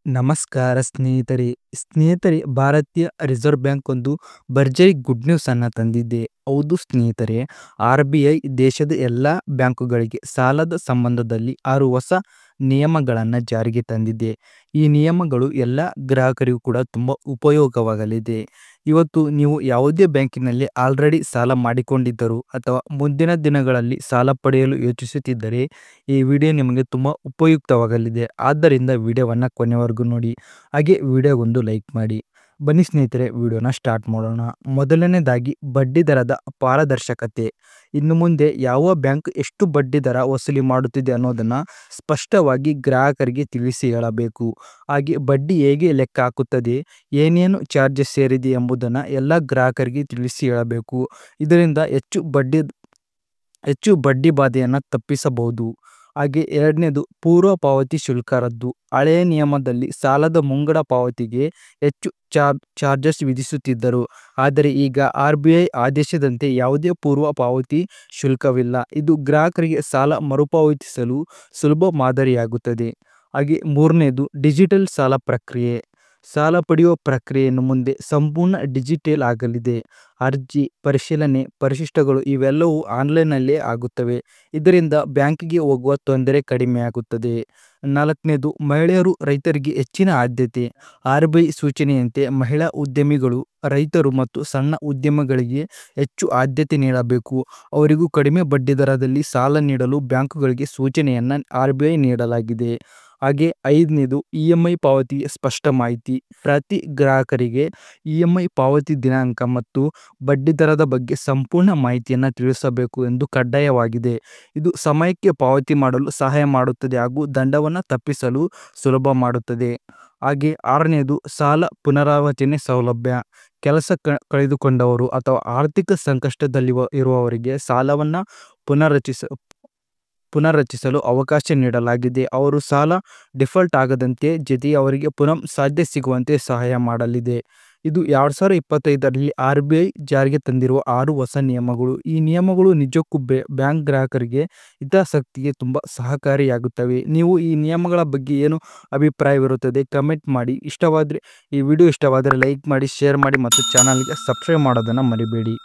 ನಮಸ್ಕಾರ ಸ್ನೇಹಿತರೆ. ಭಾರತೀಯ ರಿಸರ್ವ್ ಬ್ಯಾಂಕ್ ಒಂದು ಭರ್ಜರಿ ಗುಡ್ ನ್ಯೂಸ್ ಅನ್ನ ತಂದಿದೆ. ಹೌದು ಸ್ನೇಹಿತರೆ, RBI ದೇಶದ ಎಲ್ಲ ಬ್ಯಾಂಕುಗಳಿಗೆ ಸಾಲದ ಸಂಬಂಧದಲ್ಲಿ 6 ಹೊಸ ನಿಯಮಗಳನ್ನು ಜಾರಿಗೆ ತಂದಿದೆ. ಈ ನಿಯಮಗಳು ಎಲ್ಲ ಗ್ರಾಹಕರಿಗೂ ಕೂಡ ತುಂಬ ಉಪಯೋಗವಾಗಲಿದೆ. ಇವತ್ತು ನೀವು ಯಾವುದೇ ಬ್ಯಾಂಕಿನಲ್ಲಿ ಆಲ್ರೆಡಿ ಸಾಲ ಮಾಡಿಕೊಂಡಿದ್ದರು ಅಥವಾ ಮುಂದಿನ ದಿನಗಳಲ್ಲಿ ಸಾಲ ಪಡೆಯಲು ಯೋಚಿಸುತ್ತಿದ್ದರೆ ಈ ವಿಡಿಯೋ ನಿಮಗೆ ತುಂಬ ಉಪಯುಕ್ತವಾಗಲಿದೆ. ಆದ್ದರಿಂದ ವಿಡಿಯೋವನ್ನು ಕೊನೆವರೆಗೂ ನೋಡಿ, ಹಾಗೆ ವಿಡಿಯೋಗೊಂದು ಲೈಕ್ ಮಾಡಿ. ಬನ್ನಿ ಸ್ನೇಹಿತರೆ, ವಿಡಿಯೋನ ಸ್ಟಾರ್ಟ್ ಮಾಡೋಣ. ಮೊದಲನೇದಾಗಿ ಬಡ್ಡಿ ದರದ ಪಾರದರ್ಶಕತೆ. ಇನ್ನು ಮುಂದೆ ಯಾವ ಬ್ಯಾಂಕ್ ಎಷ್ಟು ಬಡ್ಡಿ ದರ ವಸೂಲಿ ಮಾಡುತ್ತಿದೆ ಅನ್ನೋದನ್ನು ಸ್ಪಷ್ಟವಾಗಿ ಗ್ರಾಹಕರಿಗೆ ತಿಳಿಸಿ ಹೇಳಬೇಕು. ಹಾಗೆ ಬಡ್ಡಿ ಹೇಗೆ ಲೆಕ್ಕ ಹಾಕುತ್ತದೆ, ಏನೇನು ಚಾರ್ಜಸ್ ಸೇರಿದೆ ಎಂಬುದನ್ನು ಎಲ್ಲ ಗ್ರಾಹಕರಿಗೆ ತಿಳಿಸಿ ಹೇಳಬೇಕು. ಇದರಿಂದ ಹೆಚ್ಚು ಬಡ್ಡಿ ಬಾಧೆಯನ್ನು ತಪ್ಪಿಸಬಹುದು. ಹಾಗೆ ಎರಡನೇದು ಪೂರ್ವ ಪಾವತಿ ಶುಲ್ಕ ರದ್ದು. ಹಳೆಯ ನಿಯಮದಲ್ಲಿ ಸಾಲದ ಮುಂಗಡ ಪಾವತಿಗೆ ಹೆಚ್ಚು ಚಾರ್ಜಸ್ ವಿಧಿಸುತ್ತಿದ್ದರು. ಆದರೆ ಈಗ RBI ಆದೇಶದಂತೆ ಯಾವುದೇ ಪೂರ್ವ ಪಾವತಿ ಶುಲ್ಕವಿಲ್ಲ. ಇದು ಗ್ರಾಹಕರಿಗೆ ಸಾಲ ಮರುಪಾವತಿಸಲು ಸುಲಭ ಮಾದರಿಯಾಗುತ್ತದೆ. ಹಾಗೆ ಮೂರನೇದು ಡಿಜಿಟಲ್ ಸಾಲ ಪ್ರಕ್ರಿಯೆ. ಸಾಲ ಪಡೆಯುವ ಪ್ರಕ್ರಿಯೆಯನ್ನು ಮುಂದೆ ಸಂಪೂರ್ಣ ಡಿಜಿಟಲ್ ಆಗಲಿದೆ. ಅರ್ಜಿ, ಪರಿಶೀಲನೆ, ಪರಿಶಿಷ್ಟಗಳು ಇವೆಲ್ಲವೂ ಆನ್ಲೈನ್ನಲ್ಲೇ ಆಗುತ್ತವೆ. ಇದರಿಂದ ಬ್ಯಾಂಕಿಗೆ ಹೋಗುವ ತೊಂದರೆ ಕಡಿಮೆಯಾಗುತ್ತದೆ. ನಾಲ್ಕನೇದು ಮಹಿಳೆಯರು, ರೈತರಿಗೆ ಹೆಚ್ಚಿನ ಆದ್ಯತೆ. RBI ಸೂಚನೆಯಂತೆ ಮಹಿಳಾ ಉದ್ಯಮಿಗಳು, ರೈತರು ಮತ್ತು ಸಣ್ಣ ಉದ್ಯಮಗಳಿಗೆ ಹೆಚ್ಚು ಆದ್ಯತೆ ನೀಡಬೇಕು. ಅವರಿಗೂ ಕಡಿಮೆ ಬಡ್ಡಿ ದರದಲ್ಲಿ ಸಾಲ ನೀಡಲು ಬ್ಯಾಂಕುಗಳಿಗೆ ಸೂಚನೆಯನ್ನು RBI ನೀಡಲಾಗಿದೆ. ಹಾಗೆ ಐದನೇದು EMI ಪಾವತಿಗೆ ಸ್ಪಷ್ಟ ಮಾಹಿತಿ. ಪ್ರತಿ ಗ್ರಾಹಕರಿಗೆ EMI ಪಾವತಿ ದಿನಾಂಕ ಮತ್ತು ಬಡ್ಡಿ ದರದ ಬಗ್ಗೆ ಸಂಪೂರ್ಣ ಮಾಹಿತಿಯನ್ನು ತಿಳಿಸಬೇಕು ಎಂದು ಕಡ್ಡಾಯವಾಗಿದೆ. ಇದು ಸಮಯಕ್ಕೆ ಪಾವತಿ ಮಾಡಲು ಸಹಾಯ ಮಾಡುತ್ತದೆ ಹಾಗೂ ದಂಡವನ್ನು ತಪ್ಪಿಸಲು ಸುಲಭ ಮಾಡುತ್ತದೆ. ಹಾಗೆ ಆರನೇದು ಸಾಲ ಪುನರಾವರ್ತನೆ ಸೌಲಭ್ಯ. ಕೆಲಸ ಕಳೆದುಕೊಂಡವರು ಅಥವಾ ಆರ್ಥಿಕ ಸಂಕಷ್ಟದಲ್ಲಿ ಇರುವವರಿಗೆ ಸಾಲವನ್ನು ಪುನರ್ರಚಿಸಲು ಅವಕಾಶ ನೀಡಲಾಗಿದೆ. ಅವರು ಸಾಲ ಡಿಫಾಲ್ಟ್ ಆಗದಂತೆ ಜೊತೆಗೆ ಅವರಿಗೆ ಪುನಃ ಸಾಧ್ಯ ಸಿಗುವಂತೆ ಸಹಾಯ ಮಾಡಲಿದೆ. ಇದು 2025ರಲ್ಲಿ RBI ಜಾರಿಗೆ ತಂದಿರುವ 6 ಹೊಸ ನಿಯಮಗಳು. ಈ ನಿಯಮಗಳು ನಿಜಕ್ಕೂ ಬ್ಯಾಂಕ್ ಗ್ರಾಹಕರಿಗೆ ಹಿತಾಸಕ್ತಿಗೆ ತುಂಬ ಸಹಕಾರಿಯಾಗುತ್ತವೆ. ನೀವು ಈ ನಿಯಮಗಳ ಬಗ್ಗೆ ಏನು ಅಭಿಪ್ರಾಯವಿರುತ್ತದೆ ಕಮೆಂಟ್ ಮಾಡಿ. ಈ ವಿಡಿಯೋ ಇಷ್ಟವಾದರೆ ಲೈಕ್ ಮಾಡಿ, ಶೇರ್ ಮಾಡಿ ಮತ್ತು ಚಾನಲ್ಗೆ ಸಬ್ಸ್ಕ್ರೈಬ್ ಮಾಡೋದನ್ನು ಮರಿಬೇಡಿ.